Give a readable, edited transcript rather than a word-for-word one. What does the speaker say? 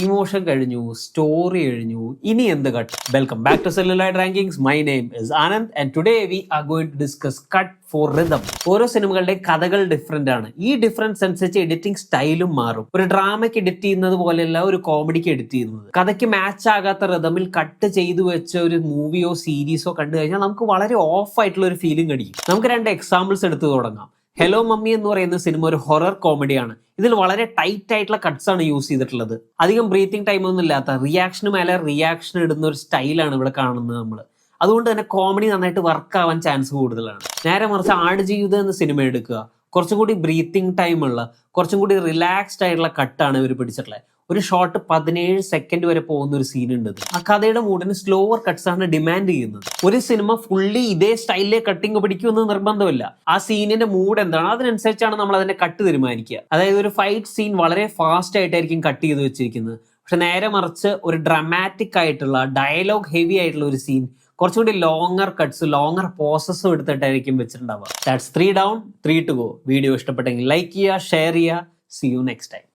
Emotion കഴിഞ്ഞു, story കഴിഞ്ഞു, ഇനി എന്ത് cut? Welcome back to celluloid rankings. My name is Anand and today we are going to discuss cut for rhythm. ഓരോ സിനിമകളുടെ കഥകൾ ഡിഫറെന്റ് ആണ്. ഈ ഡിഫറൻസ് അനുസരിച്ച് എഡിറ്റിംഗ് സ്റ്റൈലും മാറും. ഒരു ഡ്രാമയ്ക്ക് എഡിറ്റ് ചെയ്യുന്നത് പോലെയല്ല ഒരു കോമഡിക്ക് എഡിറ്റ് ചെയ്യുന്നത്. കഥയ്ക്ക് മാച്ച് ആകാത്ത റിതമിൽ കട്ട് ചെയ്തു വെച്ച ഒരു മൂവിയോ സീരീസോ കണ്ടു കഴിഞ്ഞാൽ നമുക്ക് വളരെ ഓഫ് ആയിട്ടുള്ള ഒരു ഫീലിംഗ് അടിക്കും. നമുക്ക് രണ്ട് എക്സാമ്പിൾസ് എടുത്ത് തുടങ്ങാം. ഹലോ മമ്മി എന്ന് പറയുന്ന സിനിമ ഒരു ഹൊറർ കോമഡിയാണ്. ഇതിൽ വളരെ ടൈറ്റ് ആയിട്ടുള്ള കട്ട്സ് ആണ് യൂസ് ചെയ്തിട്ടുള്ളത്. അധികം ബ്രീത്തിങ് ടൈം ഒന്നും ഇല്ലാത്ത, റിയാക്ഷന് മേലെ റിയാക്ഷൻ ഇടുന്ന ഒരു സ്റ്റൈലാണ് ഇവിടെ കാണുന്നത് നമ്മൾ. അതുകൊണ്ട് തന്നെ കോമഡി നന്നായിട്ട് വർക്ക് ആവാൻ ചാൻസ് കൂടുതലാണ്. നേരെ മറിച്ച് ആടുജീവിതം എന്ന സിനിമ എടുക്കുക, കുറച്ചും കൂടി ബ്രീത്തിങ് ടൈം ഉള്ള, കുറച്ചും കൂടി റിലാക്സ്ഡ് ആയിട്ടുള്ള കട്ടാണ് ഇവർ പിടിച്ചിട്ടുള്ളത്. ഒരു ഷോട്ട് 17 സെക്കൻഡ് വരെ പോകുന്ന ഒരു സീൻ ഉണ്ട്. ആ കഥയുടെ മൂഡിന് സ്ലോവർ കട്ട്സ് ആണ് ഡിമാൻഡ് ചെയ്യുന്നത്. ഒരു സിനിമ ഫുള്ളി ഇതേ സ്റ്റൈലിലെ കട്ടിങ് പിടിക്കുമെന്ന് നിർബന്ധമില്ല. ആ സീനിന്റെ മൂഡ് എന്താണ് അതിനനുസരിച്ചാണ് നമ്മൾ അതിന്റെ കട്ട് തീരുമാനിക്കുക. അതായത് ഒരു ഫൈറ്റ് സീൻ വളരെ ഫാസ്റ്റ് ആയിട്ടായിരിക്കും കട്ട് ചെയ്ത് വെച്ചിരിക്കുന്നത്. പക്ഷെ നേരെ മറിച്ച് ഒരു ഡ്രാമാറ്റിക് ആയിട്ടുള്ള ഡയലോഗ് ഹെവി ആയിട്ടുള്ള ഒരു സീൻ കുറച്ചുകൂടി ലോങ്ങർ കട്ട്സ്, ലോങ്ങർ പോസസും എടുത്തിട്ടായിരിക്കും വെച്ചിട്ടുണ്ടാവുക. That's 3 down 3 to go. Video ഇഷ്ടപ്പെട്ടെങ്കിൽ ലൈക്ക് ചെയ്യുക, ഷെയർ ചെയ്യുക. See you next time.